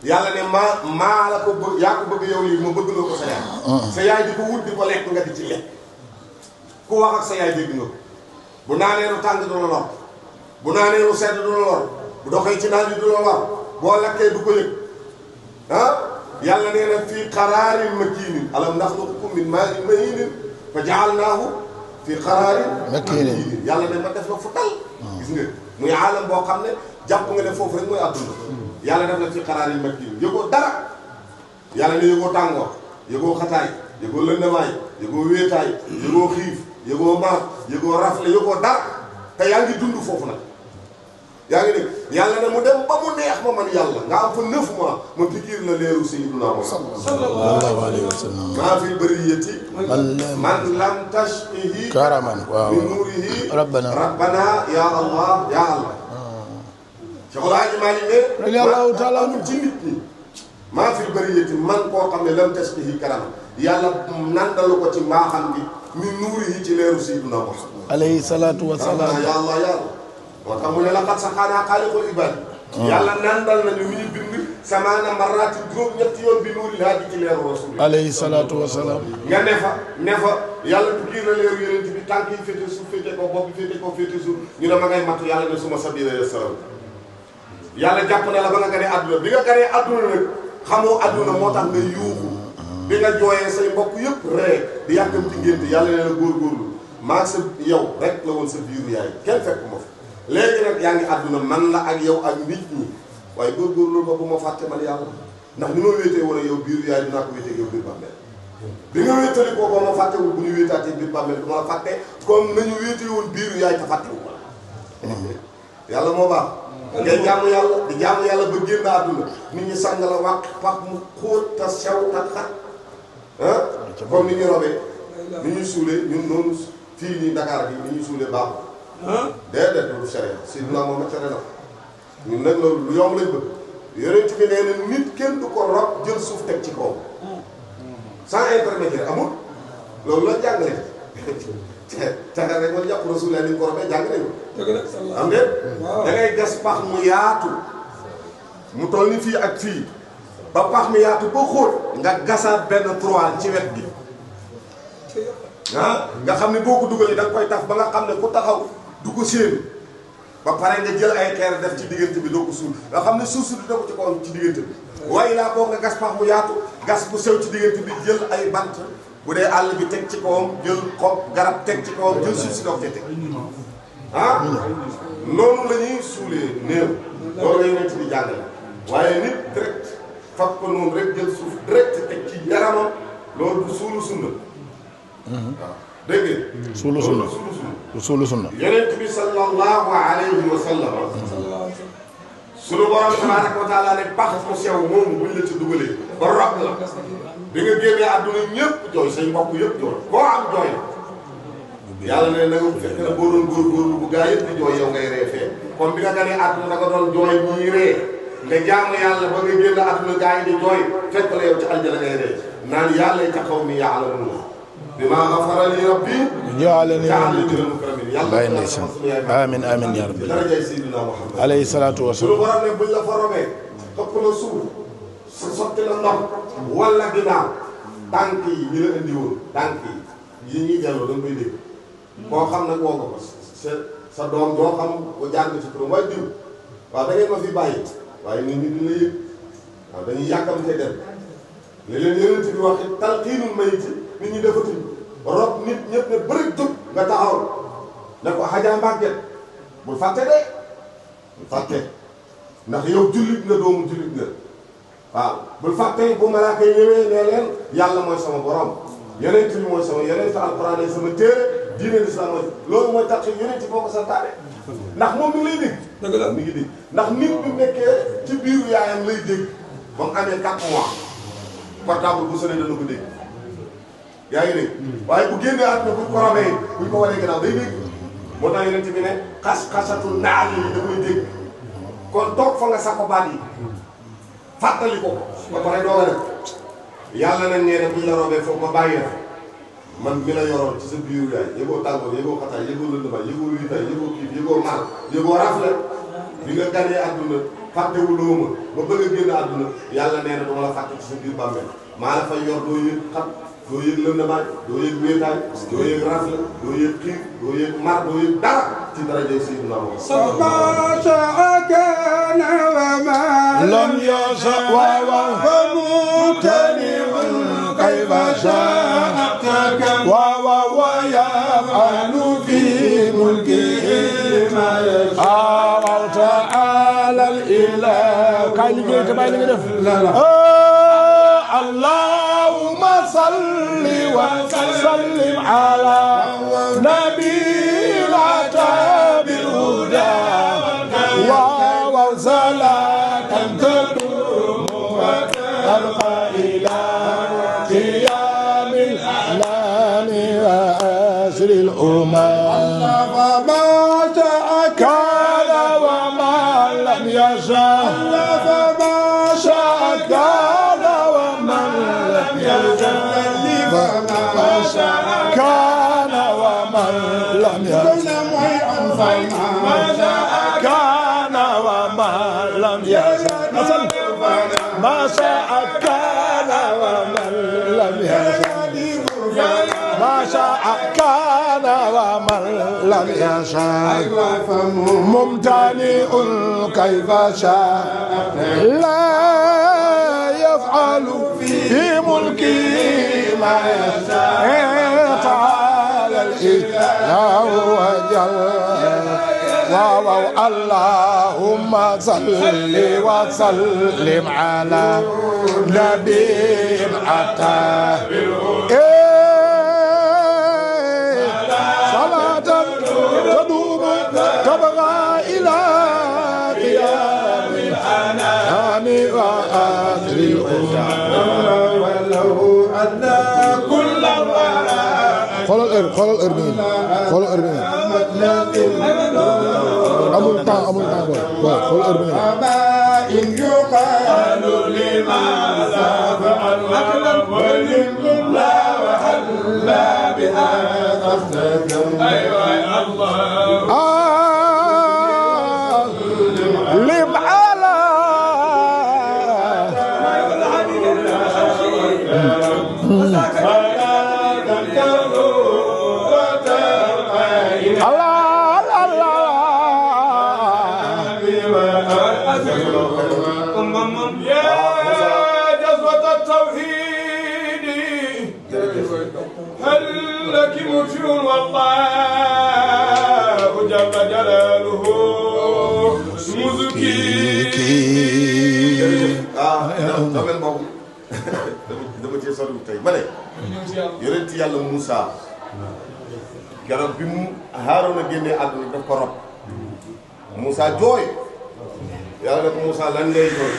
yàlla ne maa la ko bëgg yaa ko bëgg yow lii ma bëgg loo ko sa yaay. sa yaay di ko wut di ko lekk nga di ci lekk. ku wax ak sa yaay dégg nga ko bu naanee lu tàng du la lor bu naanee lu sedd du la lor bu doxee ci naan yi du la lor boo lakkee du ko yëg yàlla nee na fii qaraarin makiinin alam naxluqkum min maa'in mahiinin fa ja'alnaahu fii qaraarin makiinin yàlla ne ma def la fu dal. gis nga muy aalam boo xam ne jàpp nga ne foofu rek mooy àdduna. yàlla def la fii qaraarin makiinin yëgoo dara yàlla ne yëgoo tàngoor yëgoo xataay yëgoo lëndamaay yëgoo wéetaay yëgoo xiif yëgoo mar yëgoo rafle yëgoo dara te yaa ngi dund foofu nag. yaa ngi dégg yàlla ne mu dem ba mu neex ma man yàlla nga am fa 9 mois ma pikiir la leeru sayyiduna Muhammad sallallahu alayhi wa sallam maa fi bariyati man lam tashqihi karaman waaw bi nuurihi rabbana ya allah ya allah Cheikh El Hadji Malick ne radiyallahu taala ci nit ñi maa fi bariyati man koo xam ne lam tashqihi karaman yàlla nandalu ko ci mbaaxam gi min nuurihi ci leeru sayyiduna Muhammad alayhi salaatu wa salaam ya allah ya allah moo tax mu ne la xat sa xaanaa xaaliqul ibaad yàlla nandal nañu mi ñu bind samaana marraati juróom-ñetti yoon bi nuuri laa di ci leeru rasul alayhi salaatu wa salaam nga ne fa yàlla tukkii na leeru yonent bi tànk yi féete suuf féete ko bopp féete ko féete suuf ñu ne ma ngay mattu yàlla ne suma sabila ya salaam yàlla jàpp na la ba nga ganee àdduna bi nga ganee àdduna nag xamoo àdduna moo tax nga yuuxu bi nga jooyee say mbokk yëpp ree di yàkkam ci ngénte yàlla ne la góorgóorlu maa sa yow rek la woon sa biiru yaay kenn fekk ma fa léegi nag yaa ngi àdduna man la ak yow ak nit ñi waaye góorgóorlu ba bu ma fàtte man yàlla ndax ni ma wéetee woon ak yow biiru yaay dinaa ko wéetee ak yow biir bàmmeel bi nga wéetali koo ba ma fàttewul bu ñu wéetaatee biir bàmmeel du ma la fàtte comme nañu wéetee woon biiru yaay te fàttewu ma yàlla moo baax ngay jaamu yàlla di jaamu yàlla ba génn àdduna nit ñi sàng la wàq pax mu xóot te sew te xat comme ni ñu robee ni ñuy suulee ñun noonu fii nii Dakar bi ni ñuy suulee baaxul déedéet loolu sariya Seydina Muhammad tere na ñun nag loolu lu yomb lañ bëgg yonent bi nee na nit kenn du ko rob jël suuf teg ci kaw sans intermédiaire amul loolu la jàngale cagar rek man jàpp Rasulullah ni ñu ko robee jàng nañu am de da ngay gas pax mu yaatu mu toll ni fii ak fii ba pax mi yaatu ba xóot nga gasaat benn trois ci wet gi nga xam ne boo ko dugalee da nga koy taf ba nga xam ne ku taxaw du ko séen ba pare nga jël ay xeer def ci diggante bi doo ko suul nga xam ne suuf si du def ci kawam ci diggante bi waaye laa boo nga gas pax mu yaatu gas bu sew ci diggante bi jël ay bant bu dee àll bi teg ci kawam jël xob garab teg ci kawam jël suuf si doog ca teg noonu la ñuy suulee néew loolu lay nekk di jàngale waaye nit direct fab ko noonu rek jël suuf direct teg ci yaramam loolu du suulu sunna waaw dégg nga suulu sunna suulu sunna yonent bi sallallahu alayhi wa sallam sunu borom tabaraka wa taala ne pax mu sew moomu buñ la ci dugalee ba rob la bi nga génnee àdduna ñëpp jooy say mbokk yëpp jooy koo am jooy yàlla ne na nga fekk na boo doon góorgóorlu bu gaa yëpp di jooy yow ngay ree fee kon bi nga ganee àdduna da nga doon jooy ñii ree nga jaamu yàlla ba nga génn àdduna gaa yi di jooy fekk la yow ci aljana ngay ree naan yàlla ca xaw mi ya'lamuun bimaa ghafara li rabbi ja'alani minal mukramiin yàlla amiin amiin yaa rabbi darajay Seydina Muhammad alayhi salaatu wa salaam. Suñu borom ne buñ la fa robee xëpp la suuf sotti la ndox wala ginnaaw tànk yi ñu la indi woon tànk yi ñuy delloo da nga koy dégg koo xam nag woo ko sa doom doo xam ko jàng ci turam waaye diw waaw da ngeen ma fi bàyyi waaye nit ñi duñ la yëg waaw dañuy yàkkamte dem li leen yonent bi wax talqiinul mayit nit ñi defatuñ rob nit ñëpp ne bëri jóg nga taxaw ne ko xajaa mbàgget bul fàtte de bul fàtte ndax yow jullit nga doomu jullit nga waaw bul fàtte bu malaaka yi ñëwee nee leen yàlla mooy sama borom yonent bi mooy sama yonent alquran sama téere diine l'islam mooy loolu mooy tax yonent boo ko santaane ndax moom mi ngi lay dégg dëgg la mi ngi dégg ndax nit bi nekkee ci biiru yaayam lay dégg ba mu amee 4 mois portable bu sonné dana ko dégg yaa ngi dégg waaye bu génnee at na buñ ko robee buñ ko waree gannaaw day dégg moo tax yonent bi ne xas-xasatu naal yi da koy dégg kon toog fa nga sako baat yi fàttali ko ba pare doo nga def yàlla nañ nee ne buñ la robee foofu ma bàyyi la man mi la yoroon ci sa biiru yaay yëgoo tàngoor yëgoo xataay yëgoo lëndëmaay yëgoo wiitaay yëgoo xiif yëgoo mar yëgoo rafle bi nga ganee àdduna fàttewuloo ma bëgg a génn àdduna yàlla nee na dama la fàtte ci sa biir bàmmeel maa la fay yor doo yëg xam doo yëg lëndamaay doo yëg wéetaay doo yëg rafle doo yëg xiif doo yëg mar doo yëg dara ci darajay Seydina Muhammad لم يشأ فممتنع كيف شاء ويفعل في ملكه ما يشاء وتعالى الإله كاي ليغي تباي ليغي ديف اللهم صل وسلم على نبينا بالهدى وصلاة تدوم وترقى إلى قيام الأعلام وأسر الأمم فما شاء كان وما لم يشاء فما شاء كان ومن لم يشاء فما شاء كان ومن لم يشاء فما شاء كان وما لم يشاء ما شاء كان ومن لم يشاء ما شاء كان ومن لم يشاء ممتنع كيف شاء لا يفعل في ملكه ما يشاء تعالى الإله وجل اللهم صل وسلم على نبي أتى صلاة تدوم تبغى إلى قيام الأنام وآخر الأمم ولو أن كل خلال الإربين أمول طان خلال الإربين إن يقال لماذا فعل ولم لا وحل بها قصدكم أيوة الله لم على يا جذوة التوحيد هل لك مرشد والله جل جلاله مزكيك domaine boobu dama cee sori tey ma ne yonent yàlla Moussa keroog bi mu Haaruna génnee àdduna daf ko rob Moussa jooy yàlla ne ko Moussa lan ngay jooy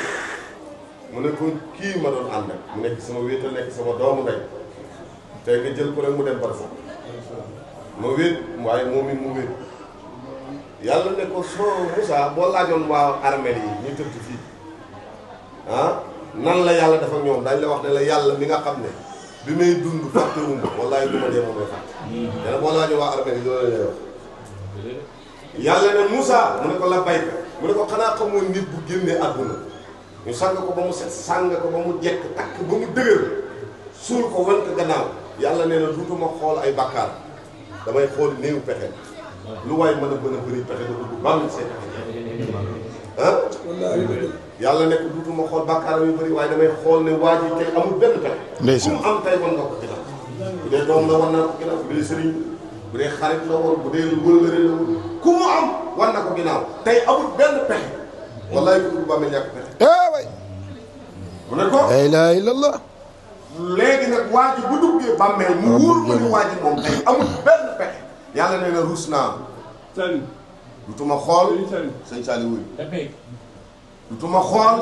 mu ne ko kii ma doon ànd ak mu nekk sama wéetal nekk sama doomu ndey tey nga jël ko rek mu dem barsa ma wéet waaye moom it mu wéet yàlla ne ko soo Moussa boo laajoon waa armeel yi ñu tëdd fii ah nan la yàlla dafa ñoom dañ la wax ne la yàlla mi nga xam ne bi may dund fàttewuma wallaahi du ma dee moom may fàtte dana boo laajoon waa armeel yi loolu lay wax yàlla ne Moussa mu ne ko la bayka mu ne ko xanaa xamoon nit bu génnee àdduna ñu sang ko ba mu set sang ko ba mu jekk takk ba mu dëgër suul ko wan ko gannaaw yàlla nee na duutuma xool ay bakkaar damay xool néew pexe lu waay mën a bëri pexe da dugg bam seen ah yàlla nekk duutuma xool bakkaaram yu bëri waaye damay xool ne waa ji tey amul benn pexe ku mu am tey wan nga ko ginnaaw bu dee doom la wan naa ko ginnaaw bu dee sëriñ bu dee xarit la woon bu dee wëllëre la woon ku mu am wan na ko ginnaaw tey amul benn pexe wallaay ku dugg bàmmeel ñàkk pexe way mu ne ko la ilaha illallah léegi nag waa ji bu duggee bàmmeel mu wóor ko ni waa ji moom tey amul benn pexe yàlla nee na ruus naa dutuma xool sëñ Saliou wuy dutuma xool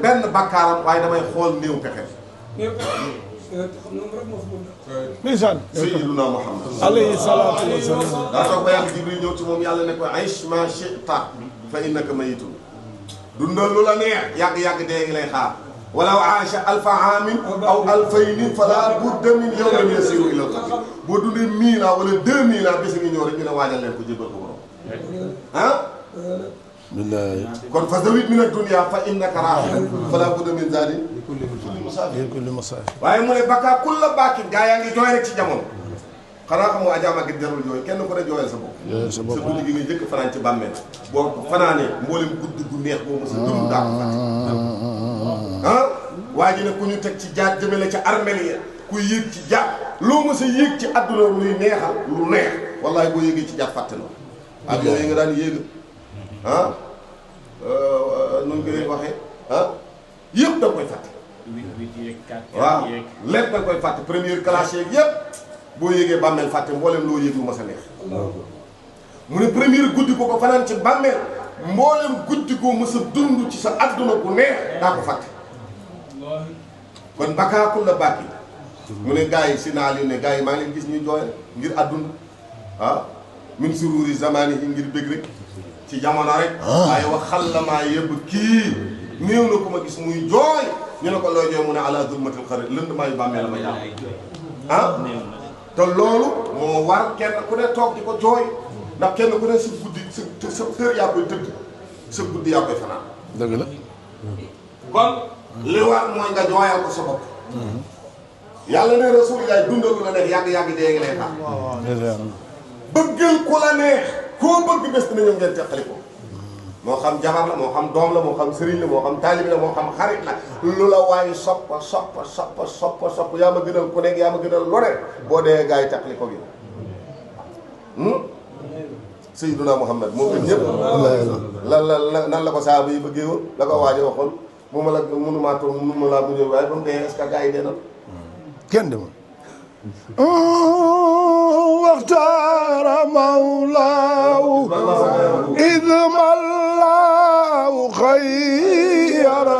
benn bakkaaram waaye damay xool néew pexe ndeysaan Sayyiduna Muhammad alayhi salaatu wa salaam daa toog ba yàgg Jibril ñëw ci moom yàlla ne ko aish ma shi'ta fa innaka mayitun dundal lu la neex yàgg-yàgg dee ngi lay xaar walaw aasha alfa aamin aw alfayni fala budda min yawmin yasiru ila al-qabr boo dundee 1000 ans wala 2000 ans bés ngi ñëw rek ñu ne waajal leen ko jébbal ko borom ah billaay. kon fa zawit min ad-dunya fa innaka raahil fala budda min zaadi kulli musaafir. waaye mu ne bakkaa kulla baakin gaa yaa ngi jooy rek ci jamono xanaa xamoo ajaama gi jarul jooy kenn ku ne jooyal sa bopp. jooyal sa bopp sa guddi gi nga njëkk fanaan ci bàmmeel boo fanaanee mboolem guddi gu neex boo mos a dund daa ko fàtte. waa ji ne ku ñu teg ci jaat jëmale ca armel ya ku yéeg ci jaat loo mos a yéeg ci àdduna luy neexal lu neex wallahi boo yéegee ci jaat fàtte na ak yooyu nga daan yéeg nu ñu koy waxee yëpp da nga koy fàtte. waaw lépp da nga koy fàtte première classe yeeg yëpp boo yéegee bàmmeel fàtte mboolem loo yéeg lu mos a neex. mu ne première guddi ko ko fanaan ci bàmmeel mboolem guddi ko mos a dund ci sa àdduna bu neex daa ko fàtte. kon bakkaakul la bàkki mu ne gars yi si naal yu ne gars yi maa ngi leen gis ñuy jooy ngir àdduna min sururi zamani yi ngir bëgg rek ci jamono rek waaye wax xallamaa yëbb kii néew na ko ma gis muy jooy ñu ne ko looy jooy mu ne ala zulmatil xarit lënd maa yu bàmmee la ma jàpp te loolu moo war kenn ku ne toog di ko jooy ndax kenn ku ne sa guddi sa kër yaa koy tëdd sa guddi yaa koy fanaan dëgg la kon li war mooy nga jooyal ko sa bopp yàlla ne rasulillah dundalu la neex yàgg-yàgg dee ngi lay tax bëggal ku la neex koo bëgg bés dina ñëw ngeen teqali ko moo xam jabar la moo xam doom la moo xam sëriñ la moo xam taalibi la moo xam xarit la lu la waaye soppa yaa ma gënal ku nekk yaa ma gënal lu ne boo dee gaa yi teqali ko gi Sayyiduna Muhammad moo gën ñëpp nan la ko saaba yi bëggee woon la ko waaje waxoon bu ma la mënumaa toog mënuma laa muñëw waaye ba mu dee est-ce que gaa yi dee na kenn demul واختار مولاه إذ ملاه خيره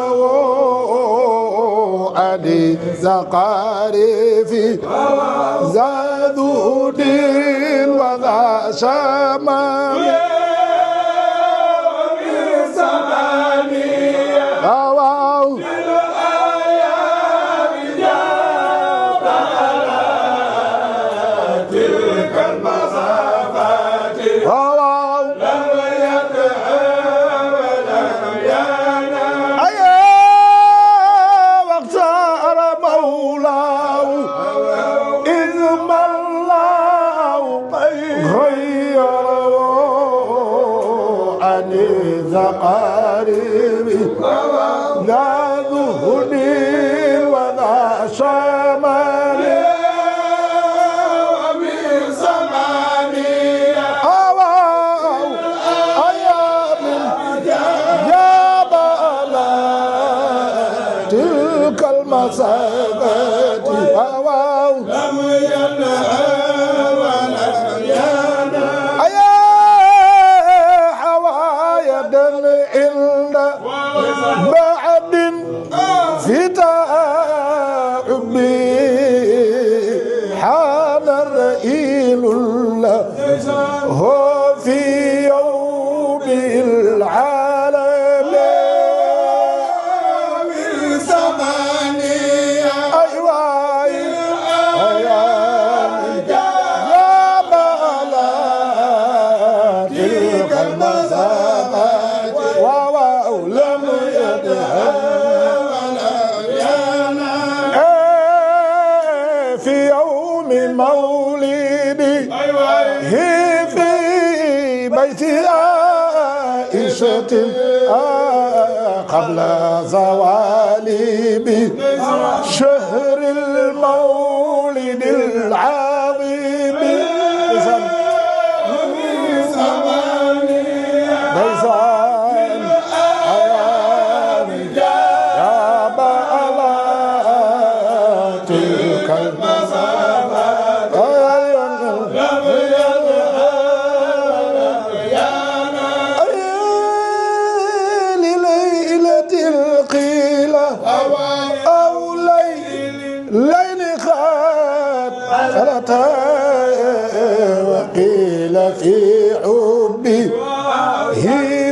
أدي زقارف زادوا دين وذا شمام قريبي لا ذهني ولا شمال ومن زماني أيام يا بلا تلك المسافات لم ينهى ولم ينهى بعد في تعبي حان الرئيل له في يوم العالم من زماني أيوة يا بلا تلك المسافات لم في يوم مولدي في بيت عائشة قبل زوالي بشهر المولد العظيم وقيل في حبه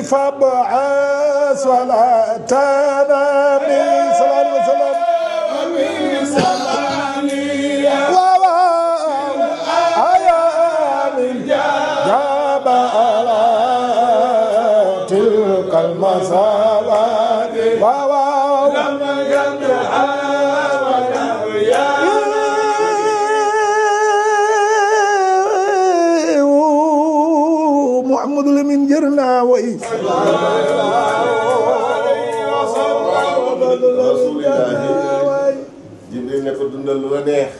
فابعث صلاتنا من صلى الله عليه وسلم أيام جاب على تلك Muhammadu Lamin jër naa way Jibril ne ko dundal lu la neex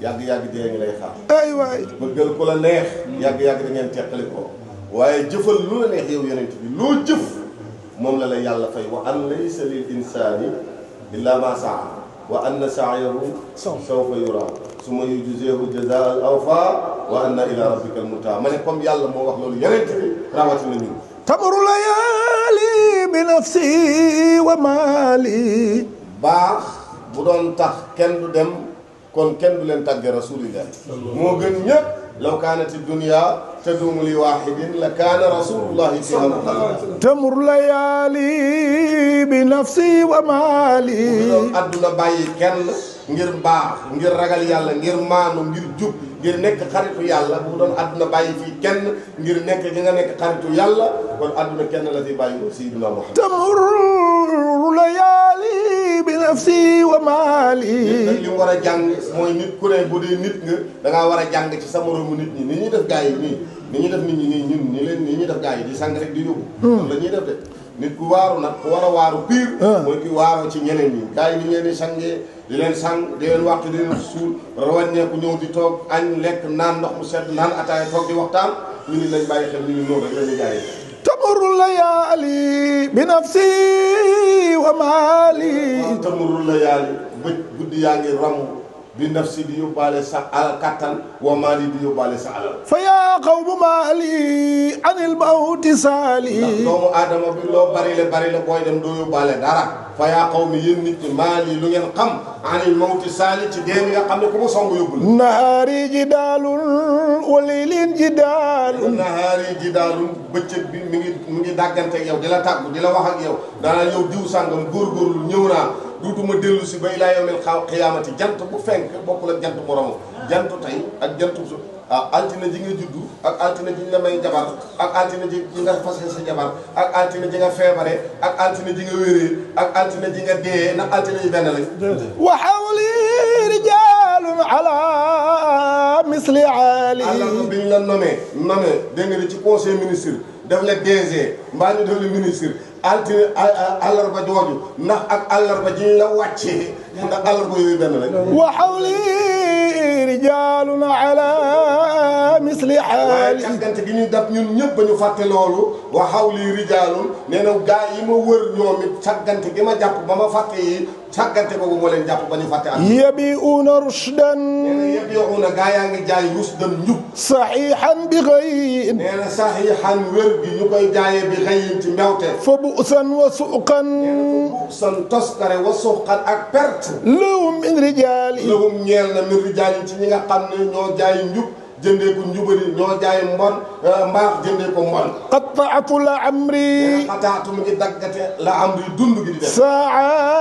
yàgg-yàgg dee ngi lay xaar ay waay bëggal ku la neex yàgg-yàgg da ngeen teqali ko waaye jëfal lu la neex yow yonent bi loo jëf moom la yàlla fay wa an laysa lil insaani illa ma saa wa anna sa'yahu sawfa yura summa yujzihi jazaa al awfa wa anna ila rabbika al muntaha ma ne comme yàlla moo wax loolu yonent bi rawatina ñun tamru layaali bi nafsi wa maali baax bu doon tax kenn du dem kon kenn du leen tàgge rasulillah moo gën ñëpp law kaanati dunya taduumu li waahidin la kaana rasulullahi fiha muxallada tamru layaali bi nafsi wa maali bu doon adduna bàyyi kenn ngir baax ngir ragal yàlla ngir maanu ngir jub ngir nekk xaritu yàlla bu doon adduna bàyyi fii kenn ngir nekk gi nga nekk xaritu yàlla kon adduna kenn la fi bàyyi sayyidina Muhammad tamru layaali bi nafsi wa maali li mu war a jàng mooy nit ku ne bu dee nit nga dangaa war a jàng ci sa moromu nit ñi ni ñuy def gaa yi nii ni ñuy def nit ñi nii ñun ni leen ni ñuy def gaa yi di sang rek di yóbbu loolu la ñuy def de nit ku waaru nag ku war a waaru pire mooy ki waaroo ci ñeneen ñi gaa yi ni ngeen di sangee di leen sang di leen waxtu di leen suul rawaññeeku ñëw di toog añ lekk naan ndox mu sedd naan ataaya toog di waxtaan ñu ni lañ bàyyi xel ni ñu noonu rek la ñuy gaa yi tamru layaali bi nafsi wa maali tamru layaali bëj guddi yaa ngi romb bi nafsi di yóbbaale sa alal kattan wa maali di yóbbaale sa alal fa yaa qawmu maali anil mawti saali ndax doomu aadama bi loo bari la booy dem doo yóbbaale dara fa yaa qawmi yéen nit ñi maali lu ngeen xam anil mawti saali ci dee mi nga xam ne ku mu song yóbbu la nahaari jidaalun wa laylin jidaalun nahaari jidaalun bëccëg bi mi ngi dàggante ak yow di la tàggu di la wax ak yow daanaa yow diw sàngam góorgóorlu ñëw naa duutuma dellu si ba ilaa yawmil qiyaamati jant bu fenk bokkul ak jant moromu jantu tey ak jantu su altine ji nga juddu ak altine ji nga may jabar ak altine ji nga fase sa jabar ak altine ji nga feebare ak altine ji nga wéree ak altine ji nga dee ndax altine yi benn lañ wa hawli rijaalun ala misli aali àllarba bi ñu la nommé dégg nga ci conseil ministre def la DG mbaa ñu def la ministre altine àllarba jooju ndax ak àllarba ji ñu la wàccee ndax àllarba yooyu benn lañ wa hawli rijaalun ala misli waaye haali càggante gi ñuy dab ñun ñëpp ba ñu fàtte loolu wa hawli rijaalun nee na gaa yi ma wër ñoom it càggante gi ma jàpp ba ma fàtte yi càggante boobu moo leen jàpp ba ñu fàtte ak yabi'uuna rushdan nee na yëpp yoxu na gaa yaa ngi jaay rusdan njub saxiixan bi ghayyin nee na saxiixan wér gi ñu koy jaayee bi xëyin ci mbewte fa bu'san wa suqan san toskare wa suqan ak perte lahum min rijaali lahum ñeel na min rijaalin ci ñi nga xam ne ñoo jaay njub jëndee ko njubari ñoo jaay mbon mbaax jëndee ko mbon qatta'tu la amri xataatu mu ngi daggate la am ri dund gi di def saa